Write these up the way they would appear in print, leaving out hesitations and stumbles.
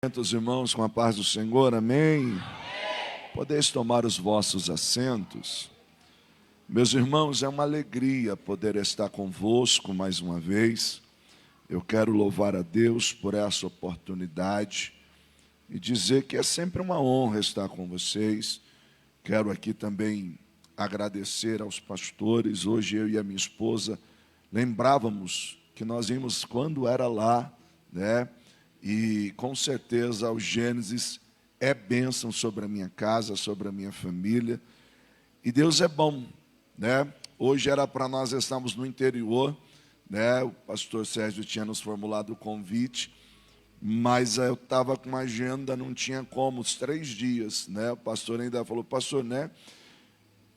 Irmãos, com a paz do Senhor, amém? Podeis tomar os vossos assentos. Meus irmãos, é uma alegria poder estar convosco mais uma vez. Eu quero louvar a Deus por essa oportunidade e dizer que é sempre uma honra estar com vocês. Quero aqui também agradecer aos pastores. Hoje eu e a minha esposa lembrávamos que nós vimos quando era lá, né? E com certeza o Gênesis é bênção sobre a minha casa, sobre a minha família. E Deus é bom, né? Hoje era para nós estarmos no interior, né? O pastor Sérgio tinha nos formulado o convite, mas eu estava com uma agenda, não tinha como, os 3 dias, né? O pastor ainda falou, pastor, né?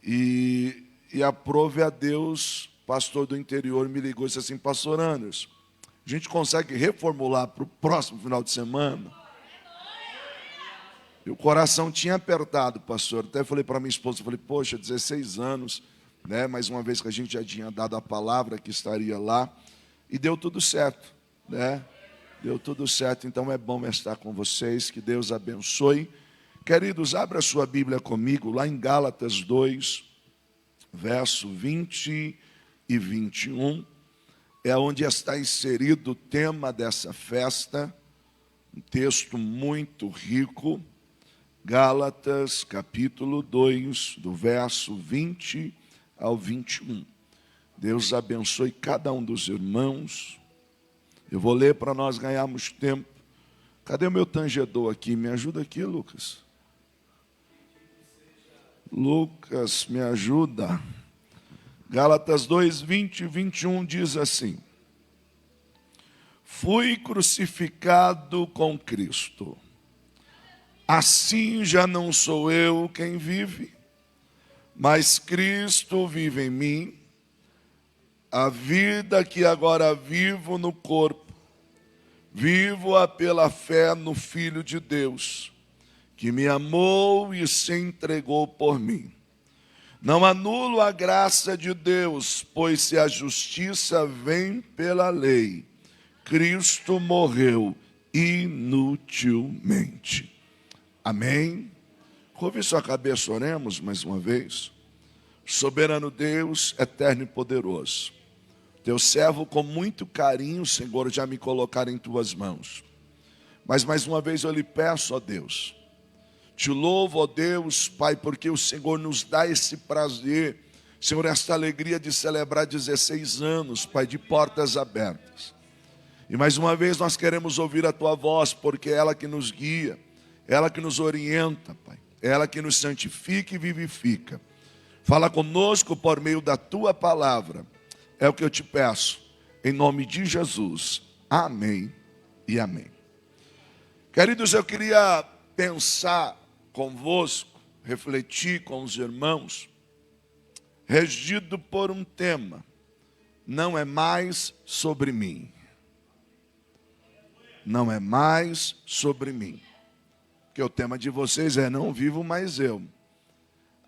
E aprove a Deus, pastor do interior me ligou e disse assim, pastor Anderson, a gente consegue reformular para o próximo final de semana? E o coração tinha apertado, pastor. Até falei para minha esposa, falei, poxa, 16 anos, né? Mais uma vez que a gente já tinha dado a palavra que estaria lá. E deu tudo certo, né? Deu tudo certo, então é bom estar com vocês, que Deus abençoe. Queridos, abra a sua Bíblia comigo, lá em Gálatas 2, verso 20 e 21. É onde está inserido o tema dessa festa, um texto muito rico, Gálatas, capítulo 2, do verso 20 ao 21. Deus abençoe cada um dos irmãos. Eu vou ler para nós ganharmos tempo. Cadê o meu tangedor aqui? Me ajuda aqui, Lucas. Lucas, me ajuda. Gálatas 2, 20 e 21 diz assim: fui crucificado com Cristo. Assim já não sou eu quem vive, mas Cristo vive em mim. A vida que agora vivo no corpo, vivo-a pela fé no Filho de Deus, que me amou e se entregou por mim. Não anulo a graça de Deus, pois se a justiça vem pela lei, Cristo morreu inutilmente. Amém? Curve sua cabeça, oremos mais uma vez. Soberano Deus, eterno e poderoso, teu servo com muito carinho, Senhor, já me colocar em tuas mãos. Mas mais uma vez eu lhe peço, ó Deus, te louvo, ó Deus, Pai, porque o Senhor nos dá esse prazer, Senhor, esta alegria de celebrar 16 anos, Pai, de portas abertas. E mais uma vez nós queremos ouvir a Tua voz, porque é ela que nos guia, ela que nos orienta, Pai, é ela que nos santifica e vivifica. Fala conosco por meio da Tua palavra, é o que eu te peço, em nome de Jesus. Amém e amém. Queridos, eu queria pensar convosco, refletir com os irmãos, regido por um tema: não é mais sobre mim. Não é mais sobre mim. Porque o tema de vocês é não vivo mais eu.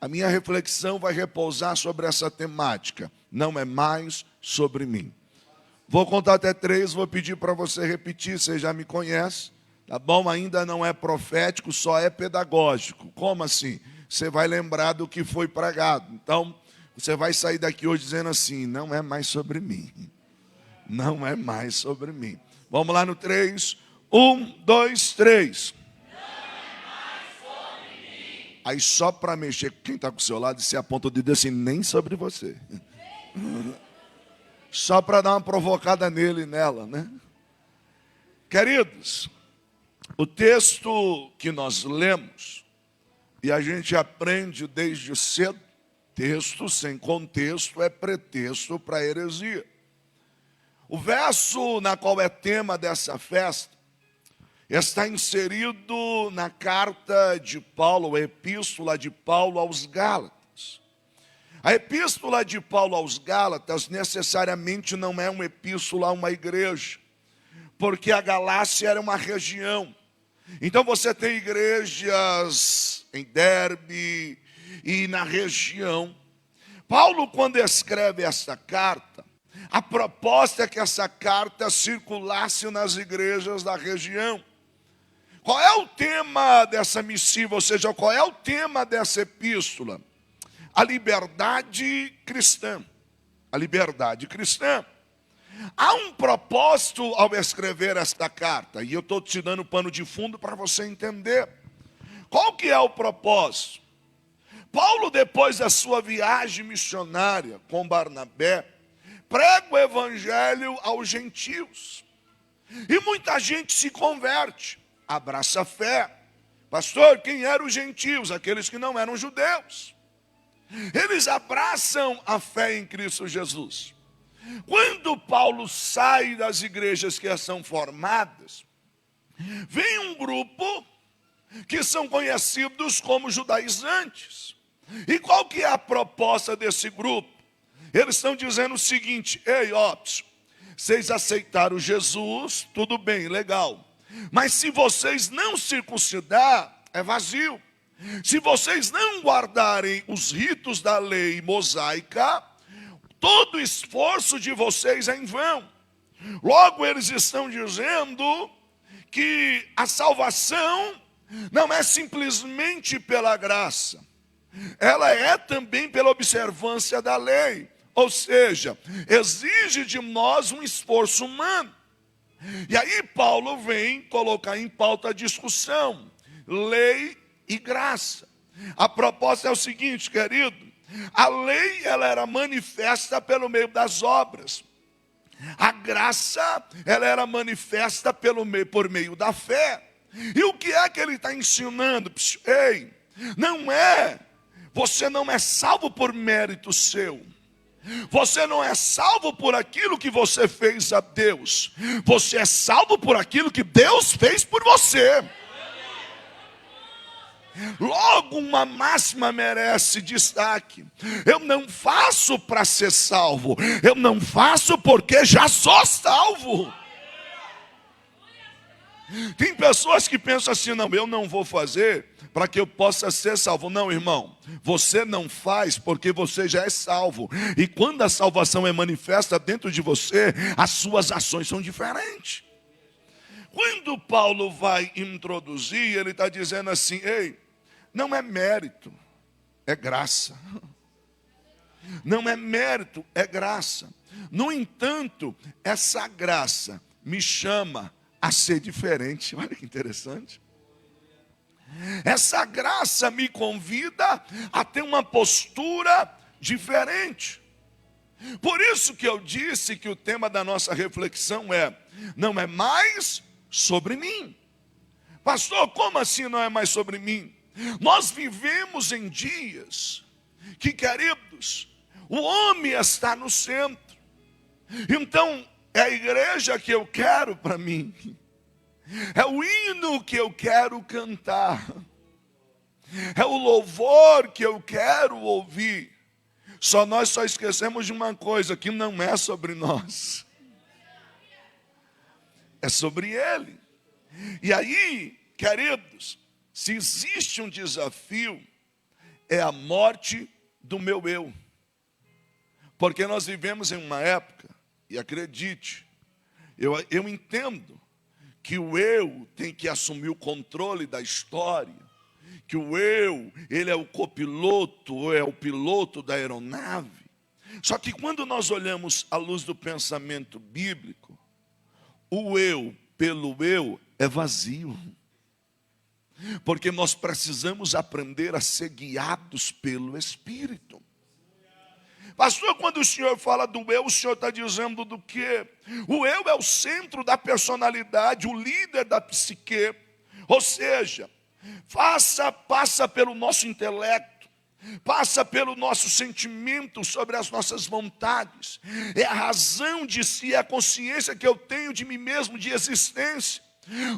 A minha reflexão vai repousar sobre essa temática. Não é mais sobre mim. Vou contar até 3, vou pedir para você repetir, você já me conhece. Tá bom? Ainda não é profético, só é pedagógico. Como assim? Você vai lembrar do que foi pregado. Então, você vai sair daqui hoje dizendo assim: não é mais sobre mim. Não é mais sobre mim. Vamos lá no 3. 1, 2, 3. Não é mais sobre mim. Aí só para mexer com quem está com o seu lado, você aponta o dedo assim: nem sobre você. Só para dar uma provocada nele e nela, né? Queridos, o texto que nós lemos, e a gente aprende desde cedo, texto sem contexto é pretexto para heresia. O verso na qual é tema dessa festa está inserido na carta de Paulo, a epístola de Paulo aos Gálatas. A epístola de Paulo aos Gálatas necessariamente não é uma epístola a uma igreja, porque a Galácia era uma região. Então você tem igrejas em Derbe e na região. Paulo, quando escreve esta carta, a proposta é que essa carta circulasse nas igrejas da região. Qual é o tema dessa missiva, ou seja, qual é o tema dessa epístola? A liberdade cristã. A liberdade cristã. Há um propósito ao escrever esta carta, e eu estou te dando pano de fundo para você entender. Qual que é o propósito? Paulo, depois da sua viagem missionária com Barnabé, prega o evangelho aos gentios. E muita gente se converte, abraça a fé. Pastor, quem eram os gentios? Aqueles que não eram judeus. Eles abraçam a fé em Cristo Jesus. Quando Paulo sai das igrejas que são formadas, vem um grupo que são conhecidos como judaizantes. E qual que é a proposta desse grupo? Eles estão dizendo o seguinte: ei, óbvio, vocês aceitaram Jesus, tudo bem, legal. Mas se vocês não circuncidar, é vazio. Se vocês não guardarem os ritos da lei mosaica, todo o esforço de vocês é em vão. Logo, eles estão dizendo que a salvação não é simplesmente pela graça. Ela é também pela observância da lei. Ou seja, exige de nós um esforço humano. E aí Paulo vem colocar em pauta a discussão, lei e graça. A proposta é o seguinte, querido: a lei, ela era manifesta pelo meio das obras. A graça, ela era manifesta por meio da fé. E o que é que ele está ensinando? Ei, você não é salvo por mérito seu. Você não é salvo por aquilo que você fez a Deus. Você é salvo por aquilo que Deus fez por você. Logo, uma máxima merece destaque: eu não faço para ser salvo, eu não faço porque já sou salvo. Tem pessoas que pensam assim: não, eu não vou fazer para que eu possa ser salvo. Não, irmão, você não faz porque você já é salvo. E quando a salvação é manifesta dentro de você, as suas ações são diferentes. Quando Paulo vai introduzir, ele está dizendo assim: ei, não é mérito, é graça. Não é mérito, é graça. No entanto, essa graça me chama a ser diferente. Olha que interessante. Essa graça me convida a ter uma postura diferente. Por isso que eu disse que o tema da nossa reflexão não é mais sobre mim. Pastor, como assim não é mais sobre mim? Nós vivemos em dias que, queridos, o homem está no centro. Então, é a igreja que eu quero para mim. É o hino que eu quero cantar. É o louvor que eu quero ouvir. Nós só esquecemos de uma coisa, que não é sobre nós. É sobre Ele. E aí, queridos, se existe um desafio, é a morte do meu eu. Porque nós vivemos em uma época, e acredite, eu entendo que o eu tem que assumir o controle da história, que o eu, ele é o copiloto, ou é o piloto da aeronave. Só que quando nós olhamos à luz do pensamento bíblico, o eu pelo eu é vazio. Porque nós precisamos aprender a ser guiados pelo Espírito. Pastor, quando o senhor fala do eu, o senhor está dizendo do quê? O eu é o centro da personalidade, o líder da psique. Ou seja, passa pelo nosso intelecto, passa pelo nosso sentimento sobre as nossas vontades. É a razão de si, é a consciência que eu tenho de mim mesmo, de existência.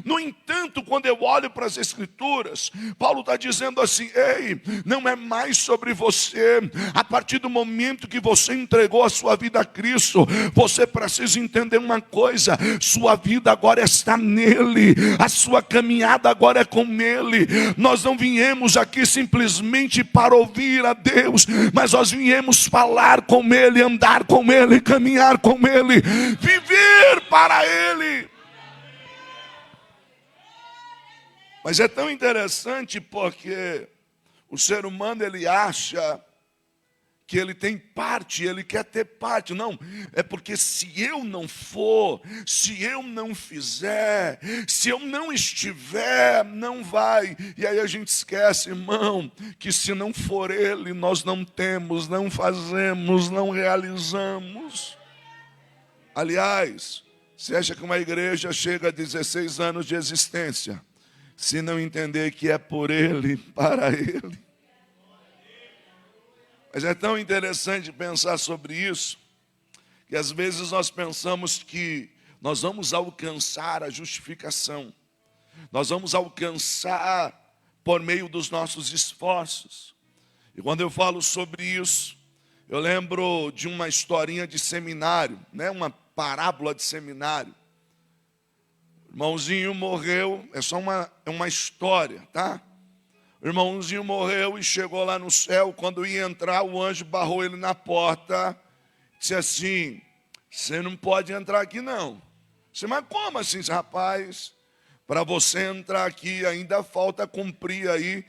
No entanto, quando eu olho para as Escrituras, Paulo está dizendo assim: ei, não é mais sobre você. A partir do momento que você entregou a sua vida a Cristo, você precisa entender uma coisa: sua vida agora está nele, a sua caminhada agora é com ele. Nós não viemos aqui simplesmente para ouvir a Deus, mas nós viemos falar com ele, andar com ele, caminhar com ele, viver para ele. Mas é tão interessante porque o ser humano, ele acha que ele tem parte, ele quer ter parte. Não, é porque se eu não for, se eu não fizer, se eu não estiver, não vai. E aí a gente esquece, irmão, que se não for ele, nós não temos, não fazemos, não realizamos. Aliás, você acha que uma igreja chega a 16 anos de existência, se não entender que é por ele, para ele? Mas é tão interessante pensar sobre isso, que às vezes nós pensamos que nós vamos alcançar a justificação, nós vamos alcançar por meio dos nossos esforços. E quando eu falo sobre isso, eu lembro de uma historinha de seminário, né? Uma parábola de seminário. O irmãozinho morreu, é só uma história, tá? O irmãozinho morreu e chegou lá no céu. Quando ia entrar, o anjo barrou ele na porta. Disse assim: você não pode entrar aqui não. Disse, mas como assim, rapaz? Para você entrar aqui ainda falta cumprir aí.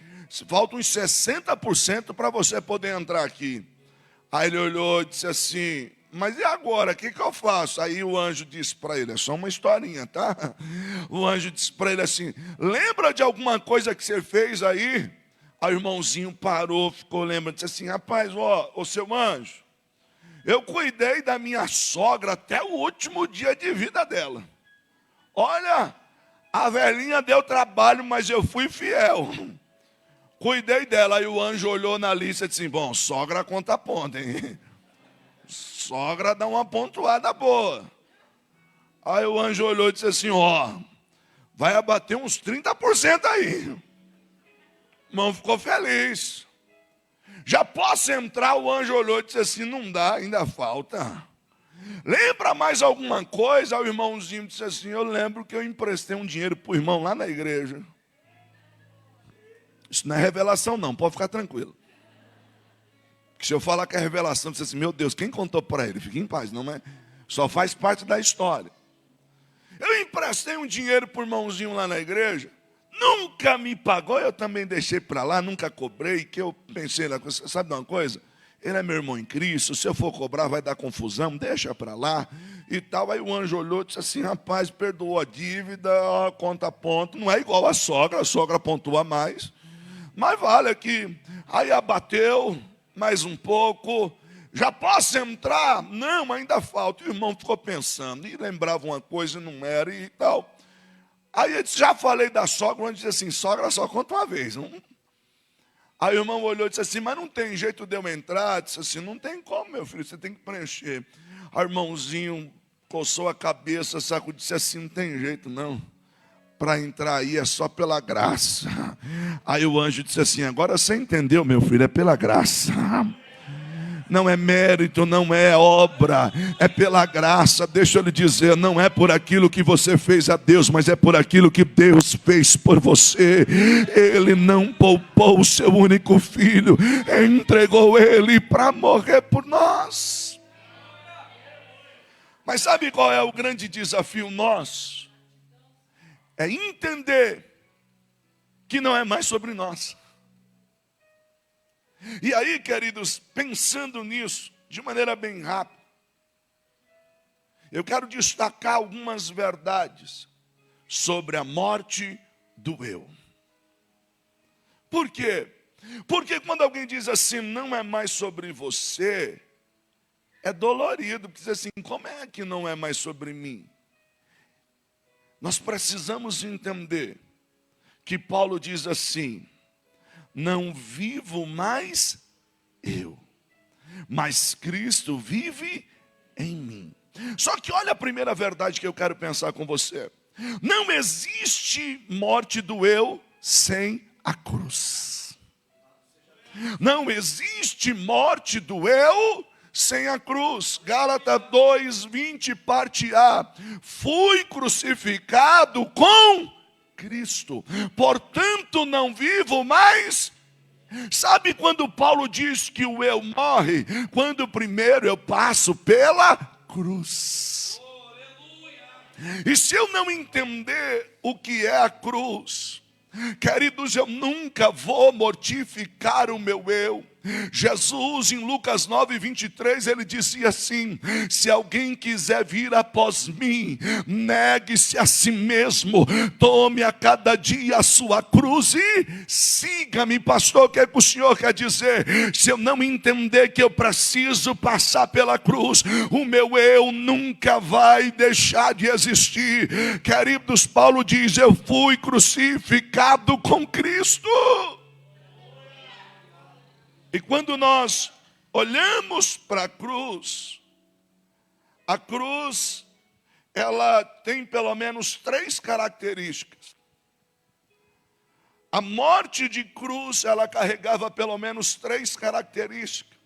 Falta uns 60% para você poder entrar aqui. Aí ele olhou e disse assim: mas e agora, o que eu faço? Aí o anjo disse para ele, é só uma historinha, tá? O anjo disse para ele assim: lembra de alguma coisa que você fez aí? Aí o irmãozinho parou, ficou lembrando, disse assim: rapaz, ô seu anjo, eu cuidei da minha sogra até o último dia de vida dela. Olha, a velhinha deu trabalho, mas eu fui fiel. Cuidei dela. Aí o anjo olhou na lista e disse assim: bom, sogra conta ponta, hein? Sogra dá uma pontuada boa. Aí o anjo olhou e disse assim: vai abater uns 30% aí. O irmão ficou feliz. Já posso entrar? O anjo olhou e disse assim: não dá, ainda falta. Lembra mais alguma coisa? Aí o irmãozinho disse assim: eu lembro que eu emprestei um dinheiro para o irmão lá na igreja. Isso não é revelação não, pode ficar tranquilo. Se eu falar que é revelação, você diz assim: meu Deus, quem contou para ele? Fique em paz, não é? Só faz parte da história. Eu emprestei um dinheiro para o irmãozinho lá na igreja, nunca me pagou, eu também deixei para lá, nunca cobrei, que eu pensei, sabe de uma coisa? Ele é meu irmão em Cristo, se eu for cobrar vai dar confusão, deixa para lá e tal. Aí o anjo olhou e disse assim: rapaz, perdoou a dívida, conta ponto, não é igual a sogra pontua mais, mas vale aqui. Aí abateu mais um pouco. Já posso entrar? Não, ainda falta. O irmão ficou pensando e lembrava uma coisa e não era e tal. Aí ele disse: já falei da sogra. O anjo disse assim: sogra só conta uma vez, não? Aí o irmão olhou e disse assim: mas não tem jeito de eu entrar? Disse assim: não tem como, meu filho, você tem que preencher. Aí o irmãozinho coçou a cabeça, sacudiu, disse assim: não tem jeito não, para entrar aí é só pela graça. Aí o anjo disse assim: agora você entendeu, meu filho, é pela graça. Não é mérito, não é obra, é pela graça. Deixa eu lhe dizer, não é por aquilo que você fez a Deus, mas é por aquilo que Deus fez por você. Ele não poupou o seu único filho, entregou ele para morrer por nós. Mas sabe qual é o grande desafio nosso? É entender que não é mais sobre nós. E aí, queridos, pensando nisso, de maneira bem rápida, eu quero destacar algumas verdades sobre a morte do eu. Por quê? Porque quando alguém diz assim, não é mais sobre você, é dolorido, porque diz assim, como é que não é mais sobre mim? Nós precisamos entender que Paulo diz assim: não vivo mais eu, mas Cristo vive em mim. Só que olha a primeira verdade que eu quero pensar com você: não existe morte do eu sem a cruz. Não existe morte do eu sem a cruz. Gálatas 2:20, parte A: fui crucificado com Cristo, portanto não vivo mais. Sabe quando Paulo diz que o eu morre? Quando primeiro eu passo pela cruz. E se eu não entender o que é a cruz, Queridos, eu nunca vou mortificar o meu eu. Jesus, em Lucas 9:23, ele dizia assim: se alguém quiser vir após mim, negue-se a si mesmo, tome a cada dia a sua cruz e siga-me. Pastor, o que é que o senhor quer dizer? Se eu não entender que eu preciso passar pela cruz, o meu eu nunca vai deixar de existir. Queridos, Paulo diz: eu fui crucificado com Cristo. E quando nós olhamos para a cruz, ela tem pelo menos 3 características. A morte de cruz, ela carregava pelo menos 3 características.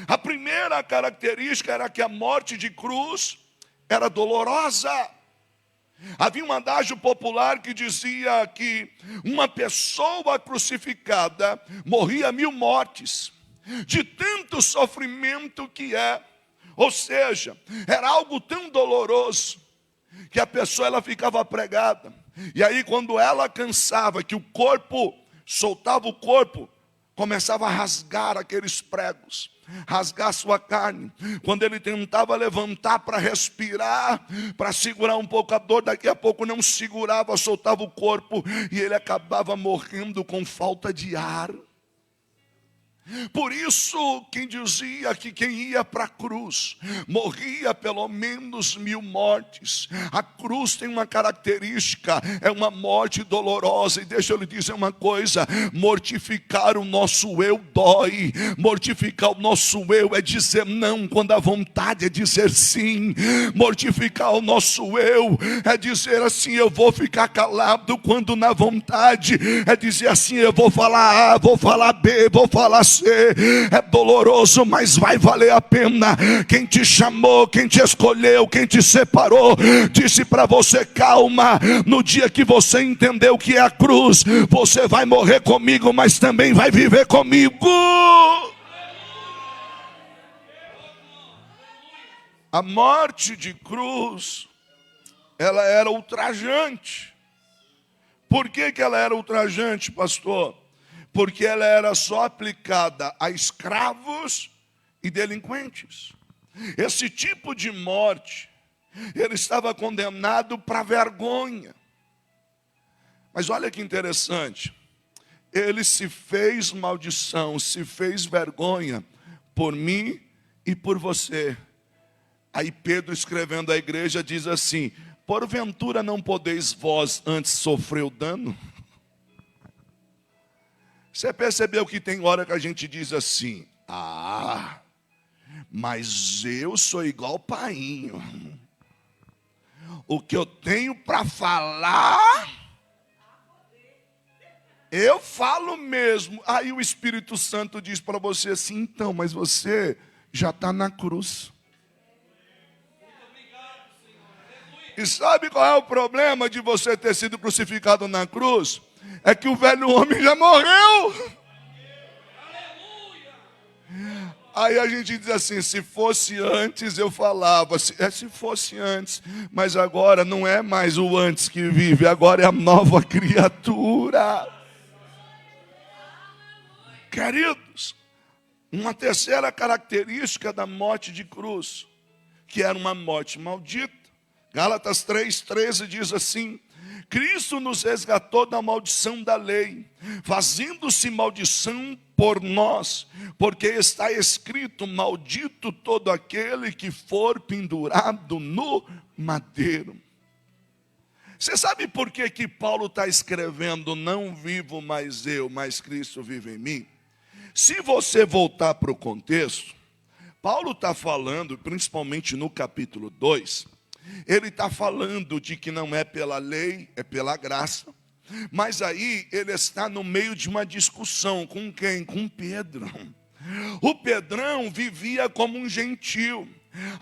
A primeira característica era que a morte de cruz era dolorosa. Havia um adágio popular que dizia que uma pessoa crucificada morria 1000 mortes, de tanto sofrimento que é. Ou seja, era algo tão doloroso que a pessoa ela ficava pregada. E aí quando ela cansava, que o corpo, soltava o corpo, começava a rasgar aqueles pregos, rasgar sua carne. Quando ele tentava levantar para respirar, para segurar um pouco a dor, daqui a pouco não segurava, soltava o corpo e ele acabava morrendo com falta de ar. Por isso, quem dizia que quem ia para a cruz morria pelo menos 1000 mortes. A cruz tem uma característica, é uma morte dolorosa. E deixa eu lhe dizer uma coisa: mortificar o nosso eu dói. Mortificar o nosso eu é dizer não quando a vontade é dizer sim. Mortificar o nosso eu é dizer assim: eu vou ficar calado quando na vontade é dizer assim: eu vou falar A, vou falar B, vou falar C. É doloroso, mas vai valer a pena. Quem te chamou, quem te escolheu, quem te separou, disse para você: calma, no dia que você entender o que é a cruz, você vai morrer comigo, mas também vai viver comigo. A morte de cruz, ela era ultrajante. Por que ela era ultrajante, pastor? Porque ela era só aplicada a escravos e delinquentes. Esse tipo de morte, ele estava condenado para vergonha. Mas olha que interessante, ele se fez maldição, se fez vergonha por mim e por você. Aí Pedro, escrevendo à igreja, diz assim: porventura não podeis vós antes sofrer o dano? Você percebeu que tem hora que a gente diz assim: ah, mas eu sou igual Painho. O que eu tenho para falar, eu falo mesmo. Aí o Espírito Santo diz para você assim: então, mas você já está na cruz. E sabe qual é o problema de você ter sido crucificado na cruz? É que o velho homem já morreu. Aí a gente diz assim: se fosse antes eu falava, se fosse antes, mas agora não é mais o antes que vive, agora é a nova criatura. Queridos, uma terceira característica da morte de cruz, que era uma morte maldita. Gálatas 3:13 diz assim: Cristo nos resgatou da maldição da lei, fazendo-se maldição por nós, porque está escrito: maldito todo aquele que for pendurado no madeiro. Você sabe por que Paulo está escrevendo: não vivo mais eu, mas Cristo vive em mim? Se você voltar para o contexto, Paulo está falando, principalmente no capítulo 2, ele está falando de que não é pela lei, é pela graça. Mas aí ele está no meio de uma discussão com quem? Com Pedro. O Pedrão vivia como um gentil.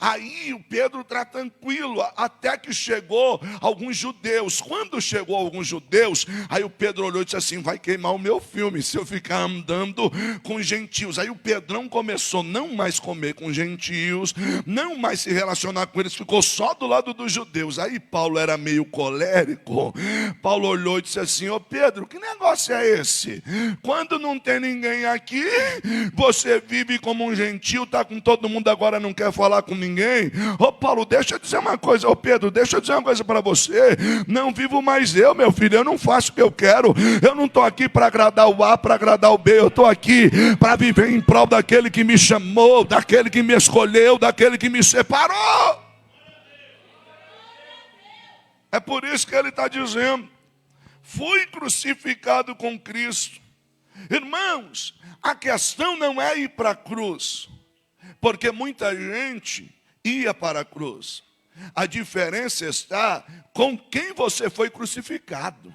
Aí o Pedro está tranquilo, até que chegou alguns judeus. Quando chegou alguns judeus, aí o Pedro olhou e disse assim: vai queimar o meu filme se eu ficar andando com gentios. Aí o Pedrão começou não mais comer com gentios, não mais se relacionar com eles, ficou só do lado dos judeus. Aí Paulo era meio colérico. Paulo olhou e disse assim: ô Pedro, que negócio é esse? Quando não tem ninguém aqui, você vive como um gentio, está com todo mundo, agora não quer falar com ninguém. Ô Paulo, deixa eu dizer uma coisa. Ô Pedro, deixa eu dizer uma coisa para você. Não vivo mais eu, meu filho. Eu não faço o que eu quero. Eu não estou aqui para agradar o A, para agradar o B. Eu estou aqui para viver em prol daquele que me chamou, daquele que me escolheu, daquele que me separou. É por isso que ele está dizendo: fui crucificado com Cristo. Irmãos, a questão não é ir para a cruz, porque muita gente ia para a cruz. A diferença está com quem você foi crucificado.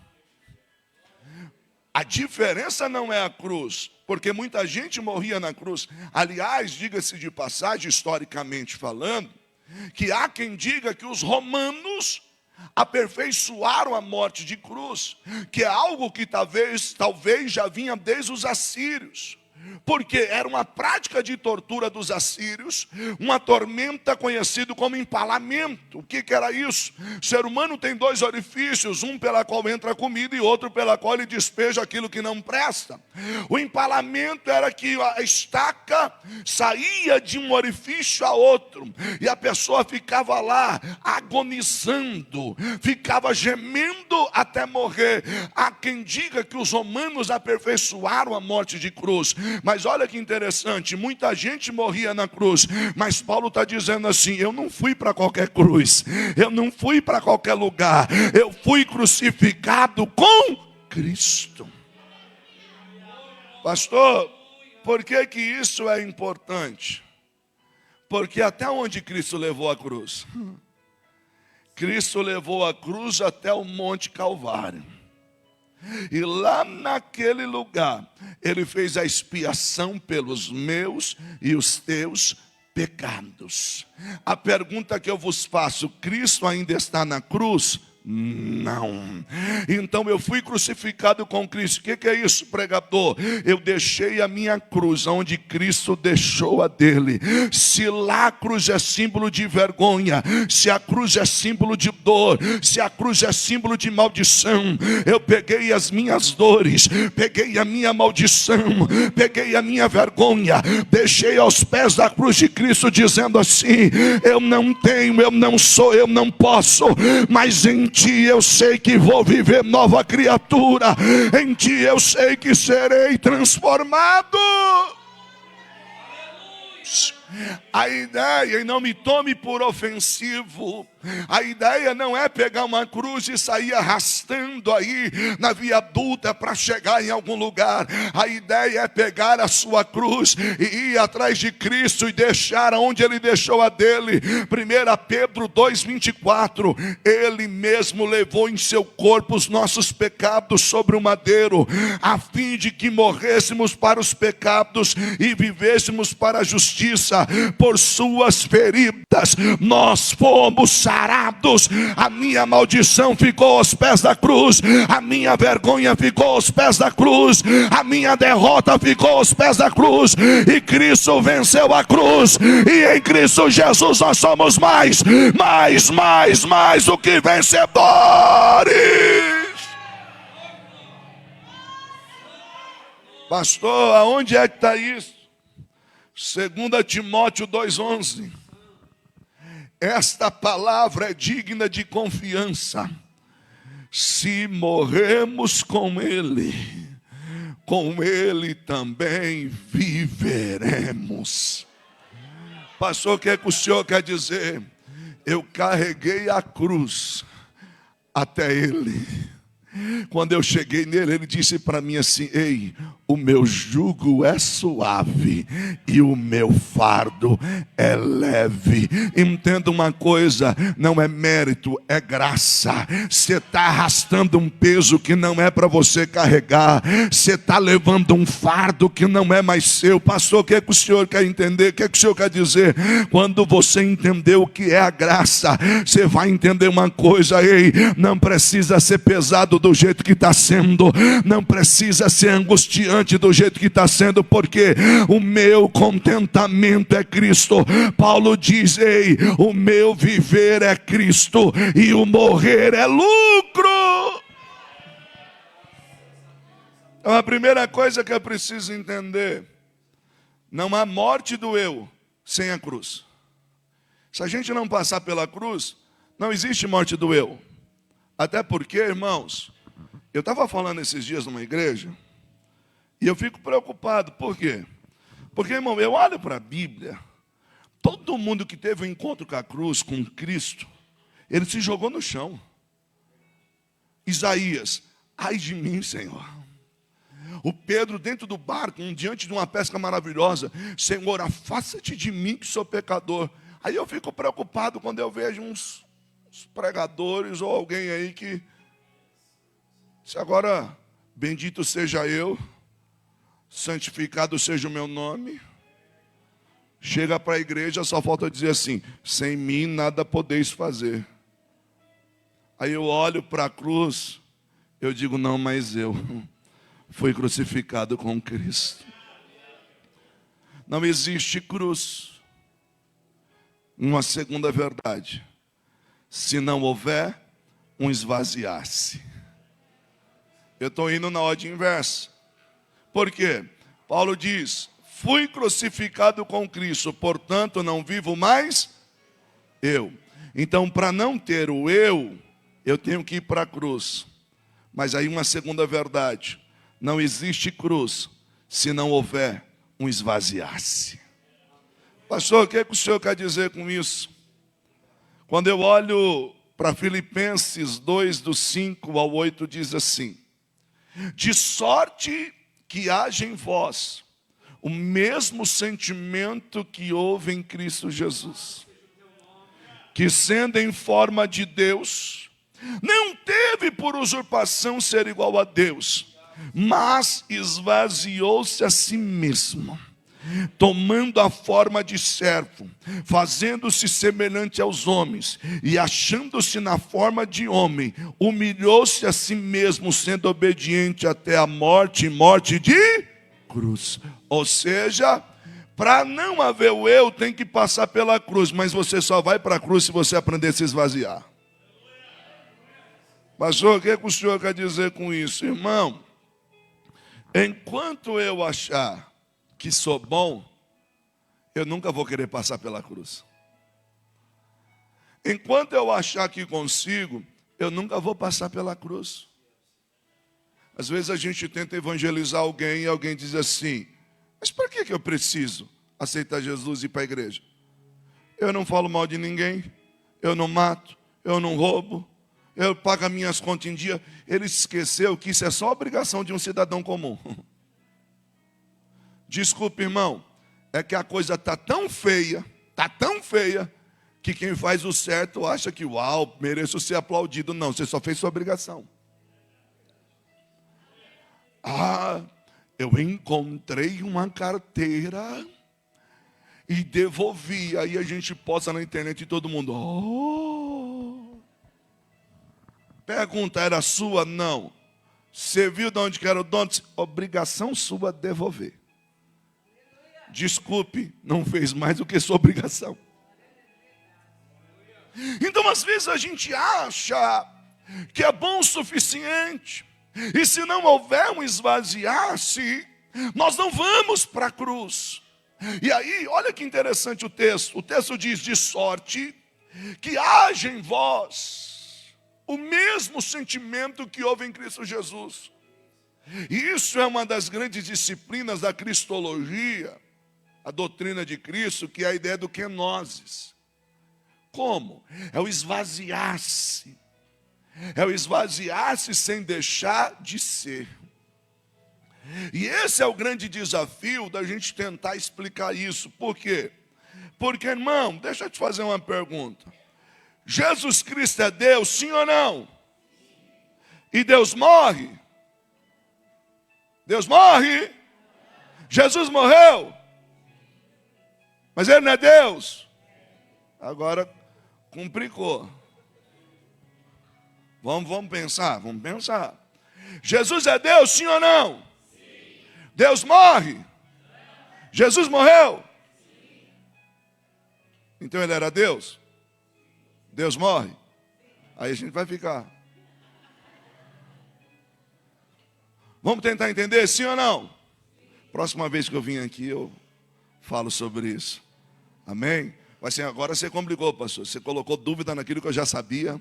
A diferença não é a cruz, porque muita gente morria na cruz. Aliás, diga-se de passagem, historicamente falando, que há quem diga que os romanos aperfeiçoaram a morte de cruz, que é algo que talvez já vinha desde os assírios, porque era uma prática de tortura dos assírios, uma tormenta conhecida como empalamento. O que era isso? O ser humano tem dois orifícios, um pela qual entra a comida e outro pela qual ele despeja aquilo que não presta. O empalamento era que a estaca saía de um orifício a outro, e a pessoa ficava lá agonizando, ficava gemendo até morrer. Há quem diga que os romanos aperfeiçoaram a morte de cruz. Mas olha que interessante, muita gente morria na cruz, mas Paulo está dizendo assim: eu não fui para qualquer cruz, eu não fui para qualquer lugar, eu fui crucificado com Cristo. Pastor, por que isso é importante? Porque até onde Cristo levou a cruz? Cristo levou a cruz até o Monte Calvário. E lá naquele lugar, ele fez a expiação pelos meus e os teus pecados. A pergunta que eu vos faço: Cristo ainda está na cruz? Não. Então eu fui crucificado com Cristo. O que é isso, pregador? Eu deixei a minha cruz onde Cristo deixou a dele. Se lá a cruz é símbolo de vergonha, se a cruz é símbolo de dor, se a cruz é símbolo de maldição, eu peguei as minhas dores, peguei a minha maldição, peguei a minha vergonha, deixei aos pés da cruz de Cristo, dizendo assim: eu não tenho, eu não sou, eu não posso, mas em Ti eu sei que vou viver nova criatura, em Ti eu sei que serei transformado. A ideia, e não me tome por ofensivo, a ideia não é pegar uma cruz e sair arrastando aí na via adulta para chegar em algum lugar. A ideia é pegar a sua cruz e ir atrás de Cristo e deixar onde Ele deixou a dele. 1 Pedro 2,24, Ele mesmo levou em seu corpo os nossos pecados sobre o madeiro, a fim de que morrêssemos para os pecados e vivêssemos para a justiça. Por suas feridas nós fomos sarados. A minha maldição ficou aos pés da cruz, a minha vergonha ficou aos pés da cruz, a minha derrota ficou aos pés da cruz, e Cristo venceu a cruz, e em Cristo Jesus nós somos mais do que vencedores. Pastor, aonde é que está isso? 2 Timóteo 2,11. Esta palavra é digna de confiança. Se morremos com Ele também viveremos. Pastor, o que é que o senhor quer dizer? Eu carreguei a cruz até Ele. Quando eu cheguei nele, ele disse para mim assim: ei, o meu jugo é suave e o meu fardo é leve. Entenda uma coisa, não é mérito, é graça. Você está arrastando um peso que não é para você carregar. Você está levando um fardo que não é mais seu. Pastor, o que é que o senhor quer entender? O que é que o senhor quer dizer? Quando você entender o que é a graça, você vai entender uma coisa: ei, não precisa ser pesado do jeito que está sendo, não precisa ser angustiante do jeito que está sendo, porque o meu contentamento é Cristo. Paulo diz: ei, o meu viver é Cristo e o morrer é lucro. Então a primeira coisa que eu preciso entender: não há morte do eu sem a cruz. Se a gente não passar pela cruz, não existe morte do eu. Até porque, irmãos, eu estava falando esses dias numa igreja e eu fico preocupado. Por quê? Porque, irmão, eu olho para a Bíblia, todo mundo que teve um encontro com a cruz, com Cristo, ele se jogou no chão. Isaías: ai de mim, Senhor. O Pedro dentro do barco, diante de uma pesca maravilhosa: Senhor, afasta-te de mim que sou pecador. Aí eu fico preocupado quando eu vejo uns pregadores ou alguém aí que, se agora, bendito seja eu, santificado seja o meu nome, chega para a igreja, só falta dizer assim: sem mim nada podeis fazer. Aí eu olho para a cruz, eu digo: não, mas eu fui crucificado com Cristo. Não existe cruz. Uma segunda verdade: se não houver um esvaziar-se. Eu estou indo na ordem inversa. Por quê? Paulo diz: fui crucificado com Cristo, portanto não vivo mais eu. Então, para não ter o eu tenho que ir para a cruz. Mas aí uma segunda verdade: não existe cruz se não houver um esvaziar-se. Pastor, o que é que o senhor quer dizer com isso? Quando eu olho para Filipenses 2, do 5 ao 8, diz assim: de sorte que haja em vós o mesmo sentimento que houve em Cristo Jesus, que sendo em forma de Deus, não teve por usurpação ser igual a Deus, mas esvaziou-se a si mesmo, tomando a forma de servo, fazendo-se semelhante aos homens, e achando-se na forma de homem, humilhou-se a si mesmo, sendo obediente até a morte, morte de cruz. Ou seja, para não haver o eu, tem que passar pela cruz, mas você só vai para a cruz se você aprender a se esvaziar. Pastor, o que é que o senhor quer dizer com isso? Irmão, enquanto eu achar que sou bom, eu nunca vou querer passar pela cruz. Enquanto eu achar que consigo, eu nunca vou passar pela cruz. Às vezes a gente tenta evangelizar alguém e alguém diz assim: mas para que eu preciso aceitar Jesus e ir para a igreja? Eu não falo mal de ninguém, eu não mato, eu não roubo, eu pago as minhas contas em dia. Ele esqueceu que isso é só obrigação de um cidadão comum. Desculpe, irmão, é que a coisa está tão feia, que quem faz o certo acha que, uau, mereço ser aplaudido. Não, você só fez sua obrigação. Ah, eu encontrei uma carteira e devolvi. Aí a gente posta na internet e todo mundo: oh. Pergunta: era sua? Não. Você viu de onde que era o dono? Obrigação sua devolver. Desculpe, não fez mais do que sua obrigação. Então, às vezes a gente acha que é bom o suficiente, e se não houver um esvaziar-se, nós não vamos para a cruz. E aí, olha que interessante o texto diz: de sorte que haja em vós o mesmo sentimento que houve em Cristo Jesus. E isso é uma das grandes disciplinas da cristologia, a doutrina de Cristo, que é a ideia do kenosis. Como? É o esvaziar-se, É o esvaziar-se sem deixar de ser. E esse é o grande desafio da gente tentar explicar isso. Por quê? Porque, irmão, deixa eu te fazer uma pergunta. Jesus Cristo é Deus, sim ou não? E Deus morre? Deus morre? Jesus morreu? Mas Ele não é Deus? Agora complicou. Vamos pensar. Jesus é Deus, sim ou não? Sim. Deus morre? Não. Jesus morreu? Sim. Então Ele era Deus? Deus morre? Aí a gente vai ficar. Vamos tentar entender, sim ou não? Próxima vez que eu vim aqui, eu falo sobre isso. Amém? Vai ser, agora você complicou, pastor. Você colocou dúvida naquilo que eu já sabia.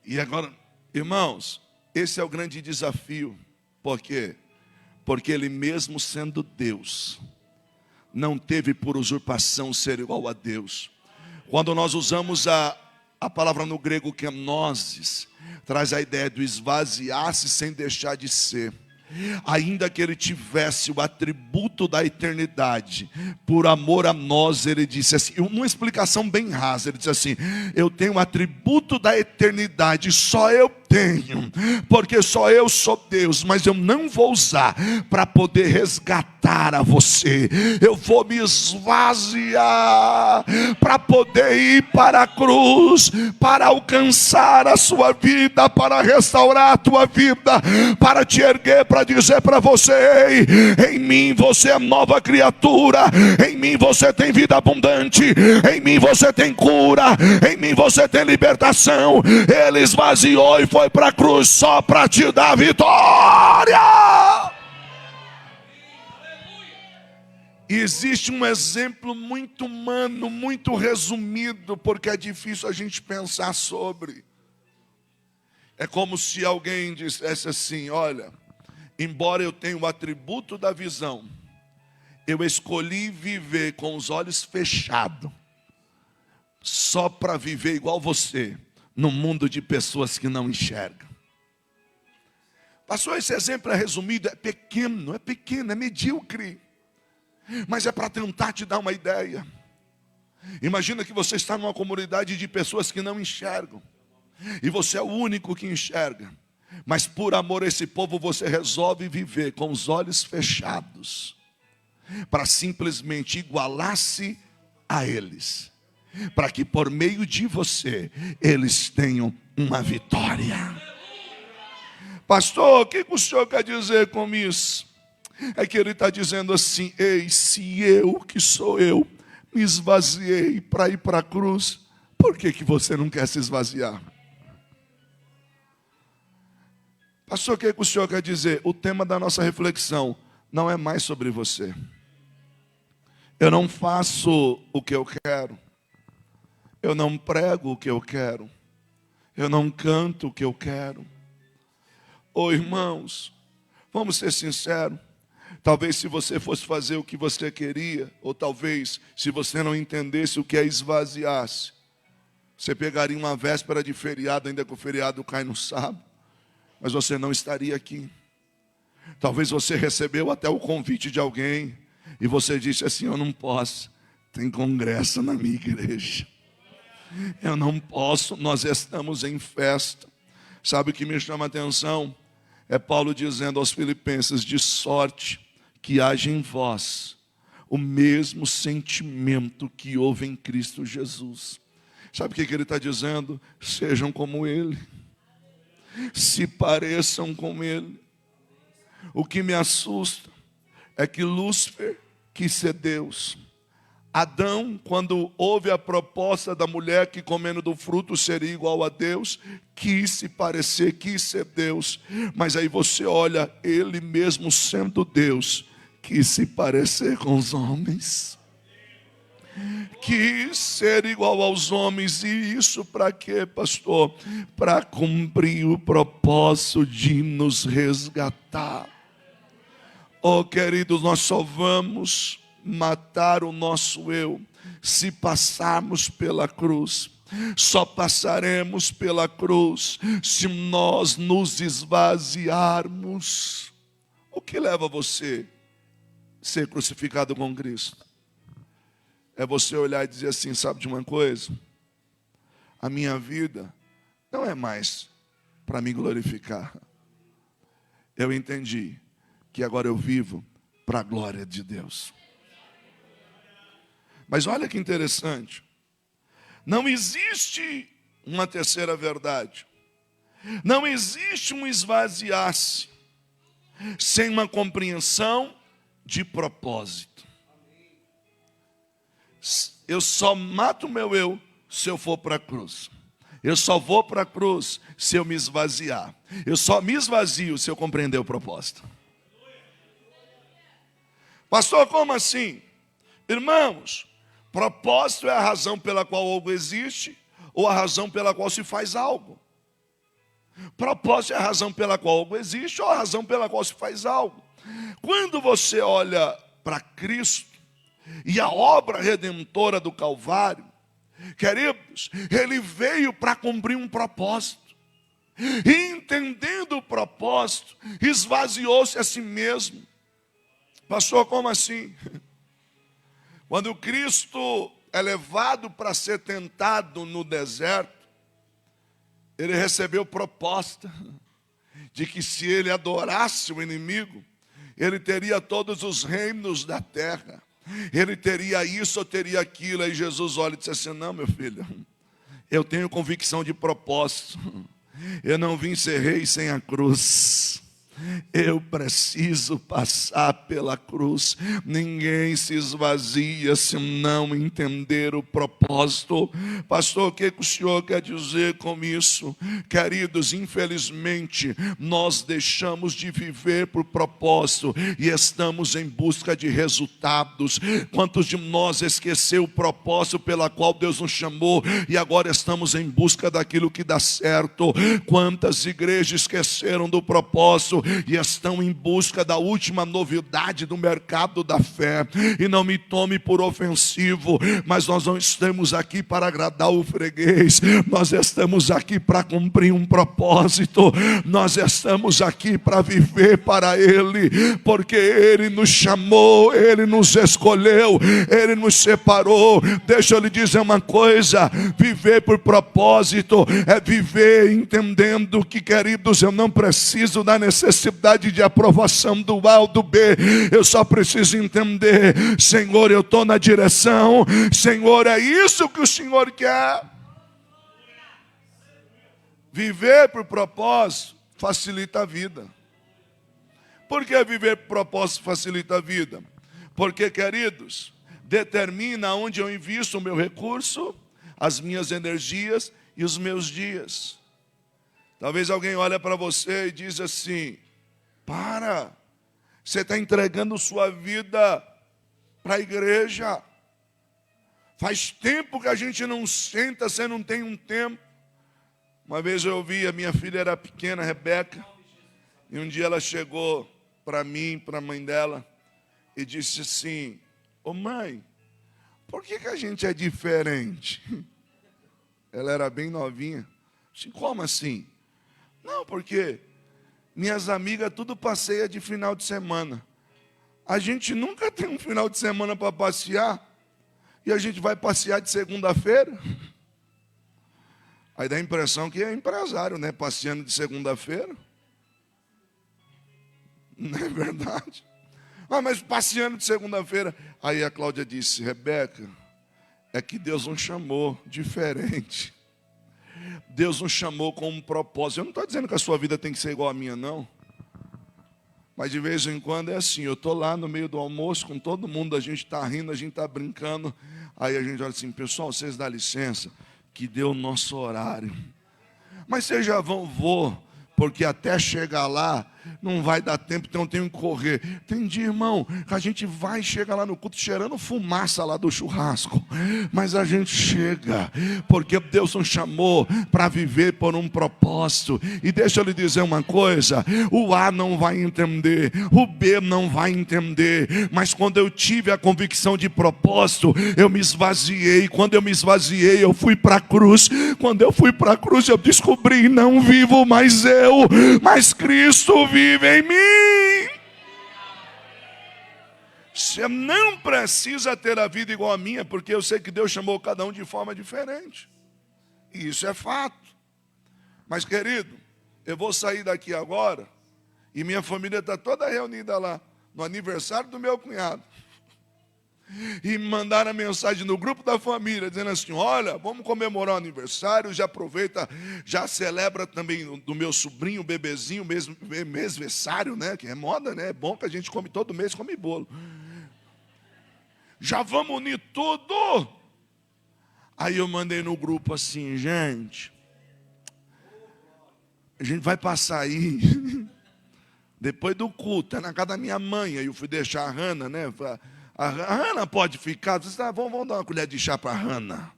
E agora, irmãos, esse é o grande desafio. Por quê? Porque Ele mesmo sendo Deus, não teve por usurpação ser igual a Deus. Quando nós usamos a palavra no grego kenosis, traz a ideia do esvaziar-se sem deixar de ser. Ainda que Ele tivesse o atributo da eternidade, por amor a nós, Ele disse assim, uma explicação bem rasa, Ele disse assim: eu tenho o atributo da eternidade, só eu tenho, porque só eu sou Deus, mas eu não vou usar para poder resgatar a você. Eu vou me esvaziar para poder ir para a cruz, para alcançar a sua vida, para restaurar a tua vida, para te erguer, para dizer para você: ei, em mim você é nova criatura, em mim você tem vida abundante, em mim você tem cura, em mim você tem libertação. Ele esvaziou e foi para a cruz só para te dar vitória. E existe um exemplo muito humano, muito resumido, porque é difícil a gente pensar sobre. É como se alguém dissesse assim: olha, embora eu tenha o atributo da visão, eu escolhi viver com os olhos fechados, só para viver igual você, no mundo de pessoas que não enxergam. Pastor, esse exemplo é resumido, é pequeno, é medíocre, mas é para tentar te dar uma ideia. Imagina que você está numa comunidade de pessoas que não enxergam, e você é o único que enxerga, mas por amor a esse povo você resolve viver com os olhos fechados, para simplesmente igualar-se a eles, para que por meio de você eles tenham uma vitória. Pastor, o que o senhor quer dizer com isso? É que ele está dizendo assim: ei, se eu, que sou eu, me esvaziei para ir para a cruz, por que você não quer se esvaziar? Pastor, o que o senhor quer dizer? O tema da nossa reflexão não é mais sobre você. Eu não faço o que eu quero, eu não prego o que eu quero, eu não canto o que eu quero. Ô irmãos, vamos ser sinceros. Talvez se você fosse fazer o que você queria, ou talvez se você não entendesse o que é esvaziar-se, você pegaria uma véspera de feriado, ainda que o feriado cai no sábado, mas você não estaria aqui. Talvez você recebeu até o convite de alguém, e você disse assim: eu não posso, tem congresso na minha igreja, eu não posso, nós estamos em festa. Sabe o que me chama a atenção? É Paulo dizendo aos Filipenses: de sorte que haja em vós o mesmo sentimento que houve em Cristo Jesus. Sabe o que ele está dizendo? Sejam como Ele, se pareçam com Ele. O que me assusta é que Lúcifer quis ser Deus. Adão, quando houve a proposta da mulher que comendo do fruto seria igual a Deus, quis se parecer, quis ser Deus. Mas aí você olha, ele mesmo sendo Deus, quis se parecer com os homens. Quis ser igual aos homens. E isso para quê, pastor? Para cumprir o propósito de nos resgatar. Oh, queridos, nós só vamos matar o nosso eu se passarmos pela cruz. Só passaremos pela cruz se nós nos esvaziarmos. O que leva você a ser crucificado com Cristo? É você olhar e dizer assim, sabe de uma coisa? A minha vida não é mais para me glorificar. Eu entendi que agora eu vivo para a glória de Deus. Mas olha que interessante. Não existe uma terceira verdade. Não existe um esvaziar-se sem uma compreensão de propósito. Eu só mato o meu eu se eu for para a cruz. Eu só vou para a cruz se eu me esvaziar. Eu só me esvazio se eu compreender o propósito. Pastor, como assim? Irmãos, propósito é a razão pela qual algo existe ou a razão pela qual se faz algo. Propósito é a razão pela qual algo existe ou a razão pela qual se faz algo. Quando você olha para Cristo e a obra redentora do Calvário, queridos, Ele veio para cumprir um propósito. E entendendo o propósito, esvaziou-se a si mesmo. Pastor, como assim? Quando Cristo é levado para ser tentado no deserto, Ele recebeu proposta de que se Ele adorasse o inimigo, Ele teria todos os reinos da terra. Ele teria isso ou teria aquilo. Aí Jesus olha e diz assim, não, meu filho, eu tenho convicção de propósito. Eu não vim ser rei sem a cruz. Eu preciso passar pela cruz. Ninguém se esvazia se não entender o propósito. Pastor, o que o senhor quer dizer com isso? Queridos, infelizmente nós deixamos de viver por propósito e estamos em busca de resultados. Quantos de nós esqueceu o propósito pela qual Deus nos chamou e agora estamos em busca daquilo que dá certo? Quantas igrejas esqueceram do propósito e estão em busca da última novidade do mercado da fé? E não me tome por ofensivo, mas nós não estamos aqui para agradar o freguês, nós estamos aqui para cumprir um propósito, nós estamos aqui para viver para Ele, porque Ele nos chamou, Ele nos escolheu, Ele nos separou. Deixa eu lhe dizer uma coisa, viver por propósito é viver entendendo que, queridos, eu não preciso da necessidade de aprovação do A ou do B, eu só preciso entender, Senhor, eu estou na direção, Senhor, é isso que o Senhor quer. Viver por propósito facilita a vida. Por que viver por propósito facilita a vida? Porque, queridos, determina onde eu invisto o meu recurso, as minhas energias e os meus dias. Talvez alguém olhe para você e diz assim, você está entregando sua vida para a igreja. Faz tempo que a gente não senta, você não tem um tempo. Uma vez eu ouvi, a minha filha era pequena, Rebeca, e um dia ela chegou para mim, para a mãe dela, e disse assim, ô mãe, por que a gente é diferente? Ela era bem novinha. Disse, como assim? Não, porque minhas amigas tudo passeia de final de semana. A gente nunca tem um final de semana para passear, e a gente vai passear de segunda-feira. Aí dá a impressão que é empresário, né? Passeando de segunda-feira. Não é verdade? Mas passeando de segunda-feira. Aí a Cláudia disse, Rebeca, é que Deus nos chamou diferente. Deus nos chamou com um propósito. Eu não estou dizendo que a sua vida tem que ser igual a minha, não. Mas de vez em quando é assim, eu estou lá no meio do almoço com todo mundo, a gente está rindo, a gente está brincando. Aí a gente olha assim, pessoal, vocês dão licença, que deu o nosso horário. Mas vocês já vou, porque até chegar lá, não vai dar tempo, então eu tenho que correr. Entendi, irmão, a gente vai e chega lá no culto cheirando fumaça lá do churrasco, mas a gente chega, porque Deus nos chamou para viver por um propósito. E deixa eu lhe dizer uma coisa, o A não vai entender, o B não vai entender, mas quando eu tive a convicção de propósito, eu me esvaziei. Quando eu me esvaziei, eu fui para a cruz. Quando eu fui para a cruz, eu descobri, não vivo mais eu, mas Cristo vive em mim. Você não precisa ter a vida igual a minha, porque eu sei que Deus chamou cada um de forma diferente, e isso é fato. Mas querido, eu vou sair daqui agora, e minha família está toda reunida lá, no aniversário do meu cunhado, e me mandaram a mensagem no grupo da família, dizendo assim, olha, vamos comemorar o aniversário, já aproveita, já celebra também do meu sobrinho, bebezinho, mesversário, né, que é moda, né, é bom que a gente come todo mês, come bolo. Já vamos unir tudo. Aí eu mandei no grupo assim, gente, a gente vai passar aí, depois do culto, é na casa da minha mãe, aí eu fui deixar a Hannah, né, a Hannah pode ficar. Disse, vamos dar uma colher de chá para a Hannah.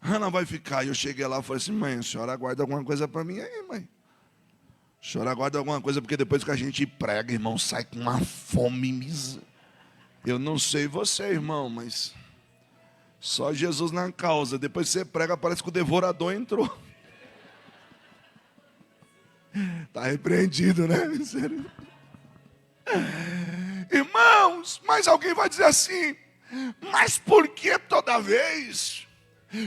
Hannah vai ficar. E eu cheguei lá e falei assim, mãe, a senhora aguarda alguma coisa para mim aí, mãe. A senhora aguarda alguma coisa, porque depois que a gente prega, irmão, sai com uma fome. Eu não sei você, irmão, mas só Jesus na causa. Depois que você prega, parece que o devorador entrou. Está repreendido, né? Sério. Irmãos, mas alguém vai dizer assim, mas por que toda vez?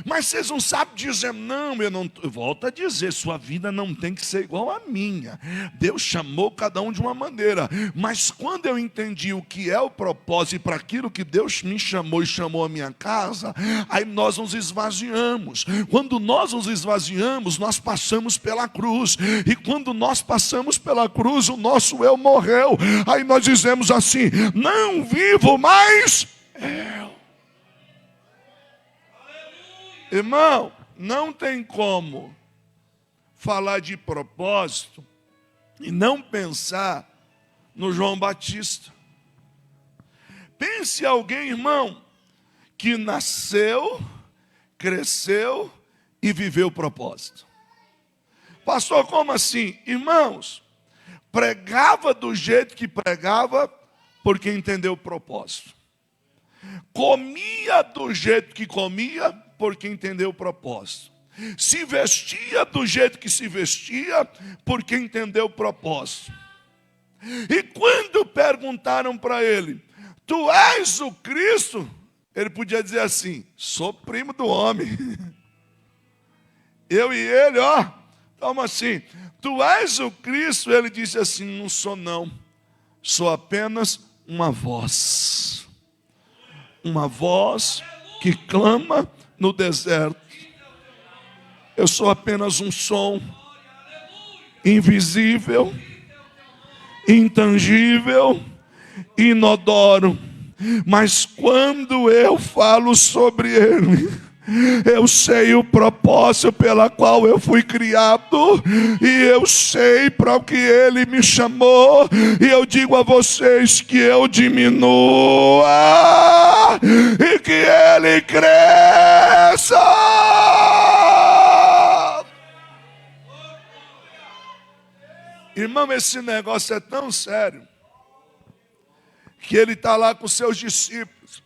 Mas vocês não sabem dizer, não, eu volto a dizer, sua vida não tem que ser igual à minha. Deus chamou cada um de uma maneira, mas quando eu entendi o que é o propósito e para aquilo que Deus me chamou e chamou a minha casa, aí nós nos esvaziamos. Quando nós nos esvaziamos, nós passamos pela cruz, e quando nós passamos pela cruz, o nosso eu morreu. Aí nós dizemos assim, não vivo mais eu. Irmão, não tem como falar de propósito e não pensar no João Batista. Pense em alguém, irmão, que nasceu, cresceu e viveu o propósito. Pastor, como assim? Irmãos, pregava do jeito que pregava porque entendeu o propósito. Comia do jeito que comia porque entendeu o propósito. Se vestia do jeito que se vestia porque entendeu o propósito. E quando perguntaram para ele, tu és o Cristo? Ele podia dizer assim, sou primo do homem. Eu e ele, toma assim, tu és o Cristo? Ele disse assim, não sou não, sou apenas uma voz. Uma voz que clama no deserto. Eu sou apenas um som invisível, intangível, inodoro. Mas quando eu falo sobre ele, eu sei o propósito pela qual eu fui criado, e eu sei para o que ele me chamou, e eu digo a vocês que eu diminua e que ele cresça. Irmão, esse negócio é tão sério que ele está lá com seus discípulos,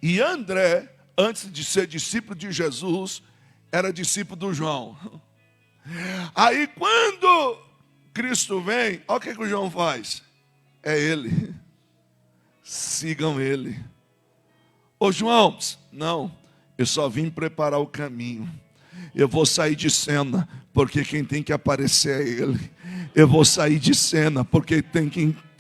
e André, antes de ser discípulo de Jesus, era discípulo do João. Aí quando Cristo vem, olha o que o João faz. É ele. Sigam ele. Ô João, não, eu só vim preparar o caminho. Eu vou sair de cena, porque quem tem que aparecer é ele. Eu vou sair de cena, porque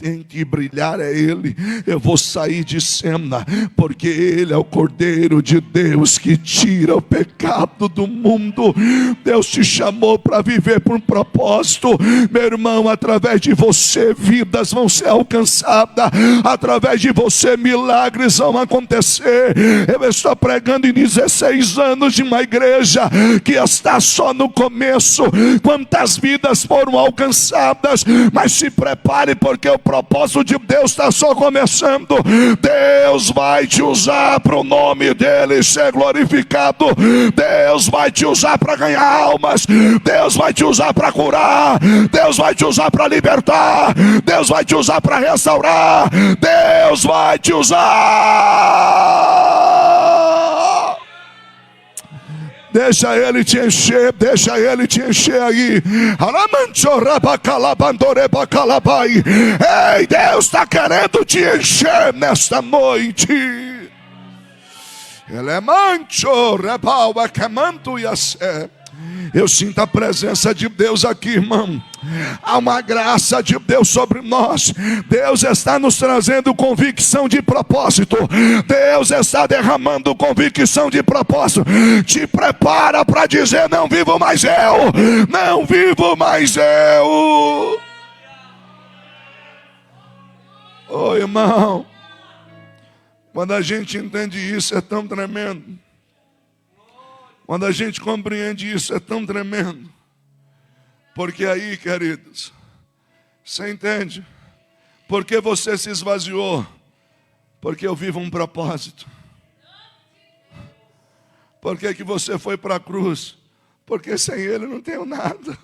potente e brilhar é Ele. Eu vou sair de cena, porque Ele é o Cordeiro de Deus que tira o pecado do mundo. Deus te chamou para viver por um propósito. Meu irmão, através de você, vidas vão ser alcançadas. Através de você, milagres vão acontecer. Eu estou pregando em 16 anos de uma igreja que está só no começo. Quantas vidas foram alcançadas, mas se prepare, porque o propósito de Deus está só começando. Deus vai te usar para o nome dele ser glorificado. Deus vai te usar para ganhar almas. Deus vai te usar para curar. Deus vai te usar para libertar. Deus vai te usar para restaurar. Deus vai te usar. Deixa Ele te encher, deixa Ele te encher aí. Ei, Deus está querendo te encher nesta noite. Eu sinto a presença de Deus aqui, irmão. Há uma graça de Deus sobre nós. Deus está nos trazendo convicção de propósito. Deus está derramando convicção de propósito. Te prepara para dizer: não vivo mais eu, não vivo mais eu. Oh, irmão, quando a gente entende isso, é tão tremendo. Quando a gente compreende isso, é tão tremendo. Porque aí, queridos, você entende? Porque você se esvaziou? Porque eu vivo um propósito. Por que você foi para a cruz? Porque sem Ele eu não tenho nada.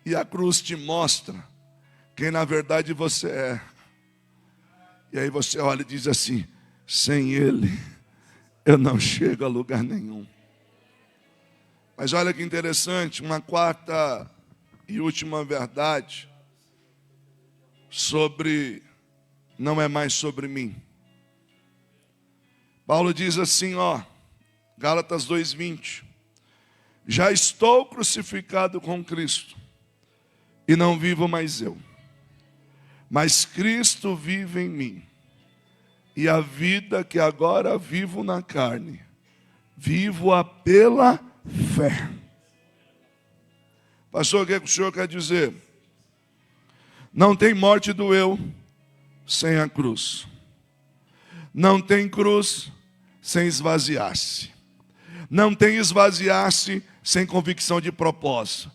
E a cruz te mostra quem na verdade você é. E aí você olha e diz assim: sem Ele eu não chego a lugar nenhum. Mas olha que interessante, uma quarta e última verdade sobre, não é mais sobre mim. Paulo diz assim, Gálatas 2:20: já estou crucificado com Cristo, e não vivo mais eu, mas Cristo vive em mim. E a vida que agora vivo na carne, vivo-a pela fé. Pastor, o que o senhor quer dizer? Não tem morte do eu sem a cruz. Não tem cruz sem esvaziar-se. Não tem esvaziar-se sem convicção de propósito.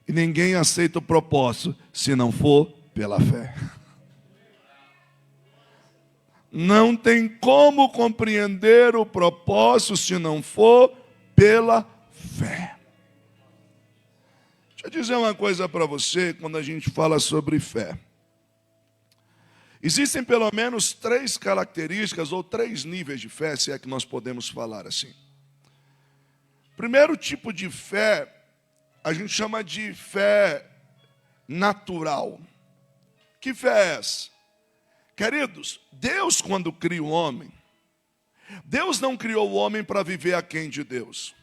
E ninguém aceita o propósito se não for pela fé. Não tem como compreender o propósito se não for pela fé. Deixa eu dizer uma coisa para você quando a gente fala sobre fé. Existem pelo menos 3 características ou 3 níveis de fé, se é que nós podemos falar assim. Primeiro tipo de fé, a gente chama de fé natural. Que fé é essa? Queridos, Deus quando cria o homem, Deus não criou o homem para viver aquém de Deus.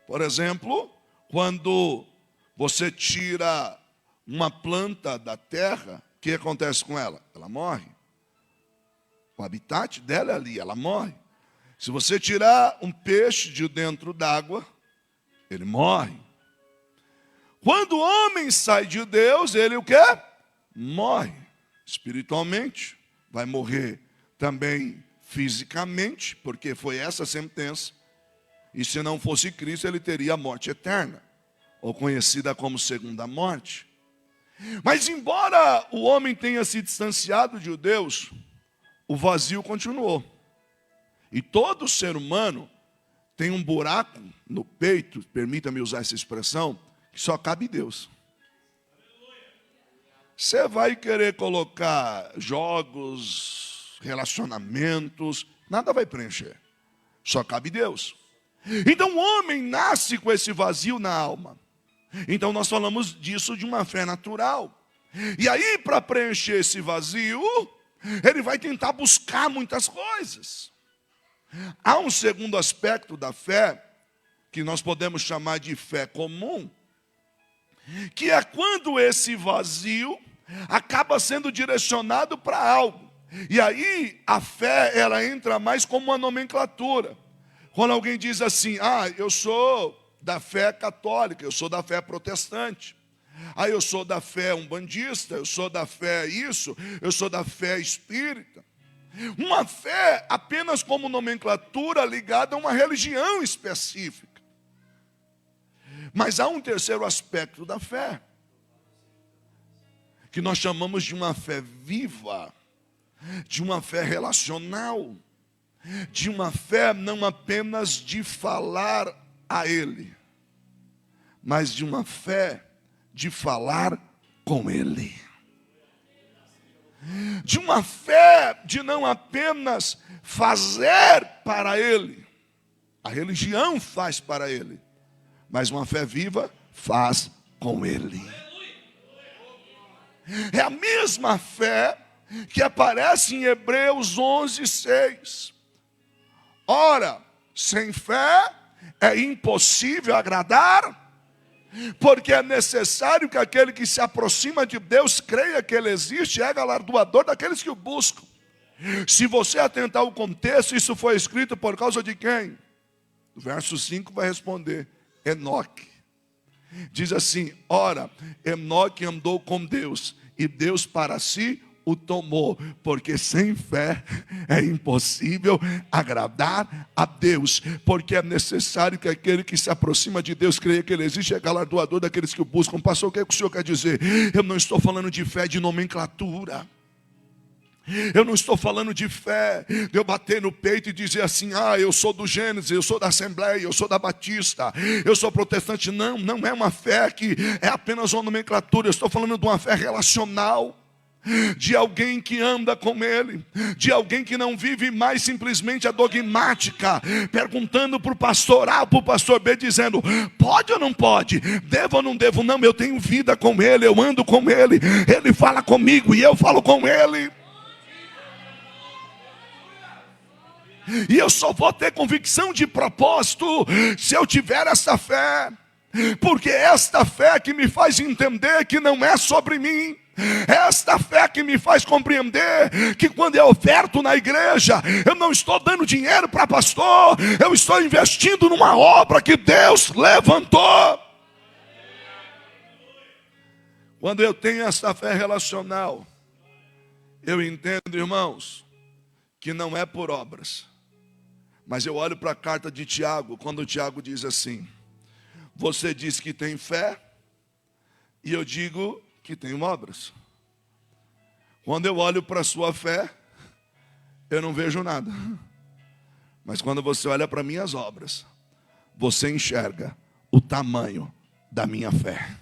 Por exemplo, quando você tira uma planta da terra, o que acontece com ela? Ela morre. O habitat dela é ali, ela morre. Se você tirar um peixe de dentro d'água, ele morre. Quando o homem sai de Deus, ele o quê? Morre. Espiritualmente, vai morrer também fisicamente, porque foi essa a sentença. E se não fosse Cristo, ele teria a morte eterna, ou conhecida como segunda morte. Mas embora o homem tenha se distanciado de Deus, o vazio continuou. E todo ser humano tem um buraco no peito, permita-me usar essa expressão, que só cabe Deus. Você vai querer colocar jogos, relacionamentos, nada vai preencher. Só cabe Deus. Então o homem nasce com esse vazio na alma. Então nós falamos disso de uma fé natural. E aí, para preencher esse vazio, ele vai tentar buscar muitas coisas. Há um segundo aspecto da fé, que nós podemos chamar de fé comum, que é quando esse vazio acaba sendo direcionado para algo. E aí a fé, ela entra mais como uma nomenclatura. Quando alguém diz assim, eu sou da fé católica, eu sou da fé protestante, eu sou da fé umbandista, eu sou da fé isso, eu sou da fé espírita. Uma fé apenas como nomenclatura ligada a uma religião específica. Mas há um terceiro aspecto da fé, que nós chamamos de uma fé viva, de uma fé relacional, de uma fé não apenas de falar a Ele, mas de uma fé de falar com Ele. De uma fé de não apenas fazer para Ele, a religião faz para Ele, mas uma fé viva faz com Ele. É a mesma fé que aparece em Hebreus 11:6. Ora, sem fé é impossível agradar, porque é necessário que aquele que se aproxima de Deus creia que Ele existe e é galardoador daqueles que o buscam. Se você atentar ao contexto, isso foi escrito por causa de quem? O verso 5 vai responder, Enoque. Diz assim, ora, Enoque andou com Deus, e Deus para si o tomou, porque sem fé é impossível agradar a Deus, porque é necessário que aquele que se aproxima de Deus creia que Ele existe, é galardoador daqueles que o buscam. Pastor, o que o senhor quer dizer? Eu não estou falando de fé de nomenclatura. Eu não estou falando de fé de eu bater no peito e dizer assim, eu sou do Gênesis, eu sou da Assembleia, eu sou da Batista, eu sou protestante. Não, não é uma fé que é apenas uma nomenclatura. Eu estou falando de uma fé relacional, de alguém que anda com Ele, de alguém que não vive mais simplesmente a dogmática, perguntando para o pastor A, para o pastor B, dizendo, pode ou não pode, devo ou não devo. Não, eu tenho vida com Ele, eu ando com Ele, Ele fala comigo e eu falo com Ele. E eu só vou ter convicção de propósito se eu tiver essa fé, porque é esta fé que me faz entender que não é sobre mim. É esta fé que me faz compreender que quando eu oferto na igreja, eu não estou dando dinheiro para pastor, eu estou investindo numa obra que Deus levantou. Quando eu tenho essa fé relacional, eu entendo, irmãos, que não é por obras. Mas eu olho para a carta de Tiago, quando o Tiago diz assim, você diz que tem fé, e eu digo que tenho obras. Quando eu olho para a sua fé, eu não vejo nada. Mas quando você olha para minhas obras, você enxerga o tamanho da minha fé.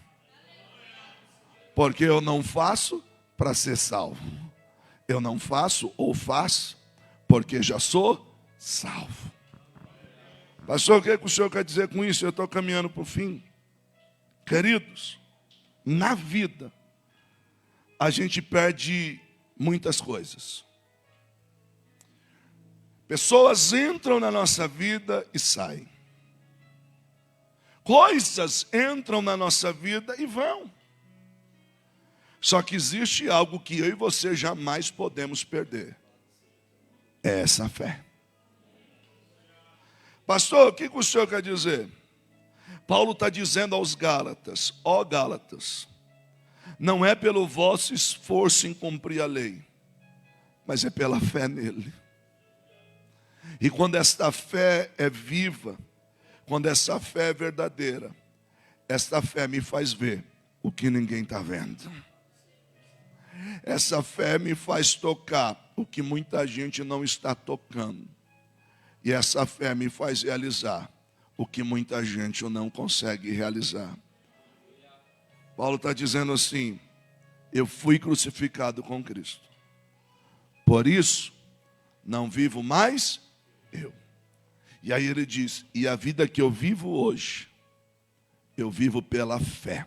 Porque eu não faço para ser salvo. Eu não faço ou faço porque já sou salvo. Pastor, o que o senhor quer dizer com isso? Eu estou caminhando para o fim. Queridos, na vida, a gente perde muitas coisas. Pessoas entram na nossa vida e saem. Coisas entram na nossa vida e vão. Só que existe algo que eu e você jamais podemos perder. É essa fé. Pastor, o que o senhor quer dizer? Paulo está dizendo aos Gálatas, ó Gálatas, não é pelo vosso esforço em cumprir a lei, mas é pela fé nele. E quando esta fé é viva, quando essa fé é verdadeira, esta fé me faz ver o que ninguém está vendo. Essa fé me faz tocar o que muita gente não está tocando. E essa fé me faz realizar o que muita gente não consegue realizar. Paulo está dizendo assim, eu fui crucificado com Cristo. Por isso, não vivo mais eu. E aí ele diz, e a vida que eu vivo hoje, eu vivo pela fé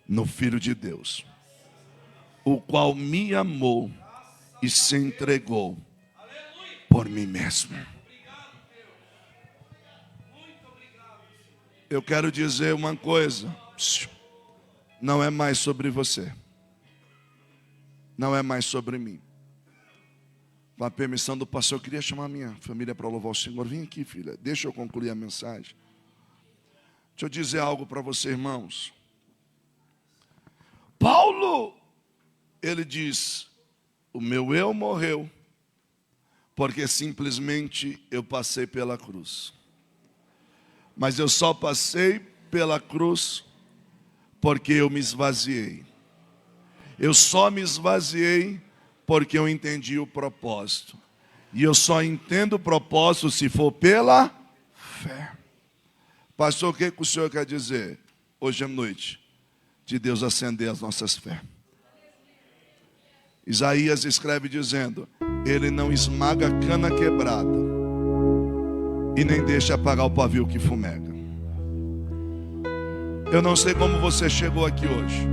no Filho de Deus, o qual me amou e se entregou por mim mesmo. Eu quero dizer uma coisa, não é mais sobre você. não é mais sobre mim. Com a permissão do pastor, eu queria chamar minha família para louvar o Senhor. Vem aqui, filha, deixa eu concluir a mensagem. Deixa eu dizer algo para você, irmãos. Paulo, ele diz, o meu eu morreu, porque simplesmente eu passei pela cruz. Mas eu só passei pela cruz porque eu me esvaziei. Eu só me esvaziei porque eu entendi o propósito. E eu só entendo o propósito se for pela fé. Pastor, o que o senhor quer dizer hoje à noite? De Deus acender as nossas fé. Isaías escreve dizendo, ele não esmaga a cana quebrada e nem deixa apagar o pavio que fumega. Eu não sei como você chegou aqui hoje.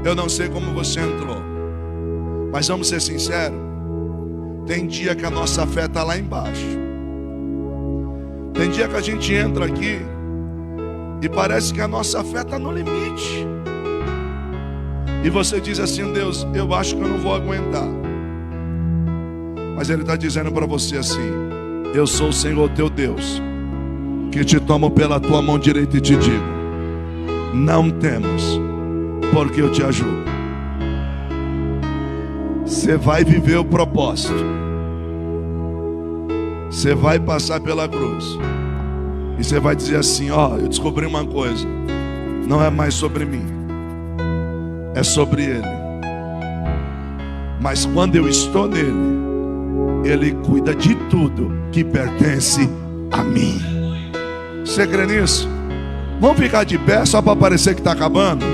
Eu não sei como você entrou. Mas vamos ser sinceros. Tem dia que a nossa fé está lá embaixo. Tem dia que a gente entra aqui e parece que a nossa fé está no limite. E você diz assim, Deus, eu acho que eu não vou aguentar. Mas Ele está dizendo para você assim, eu sou o Senhor teu Deus, que te tomo pela tua mão direita e te digo, não temas, porque eu te ajudo. Você vai viver o propósito. Você vai passar pela cruz. E você vai dizer assim, ó, eu descobri uma coisa. Não é mais sobre mim. É sobre Ele. Mas quando eu estou nele, Ele cuida de tudo que pertence a mim. Você crê nisso? Vamos ficar de pé só para parecer que está acabando?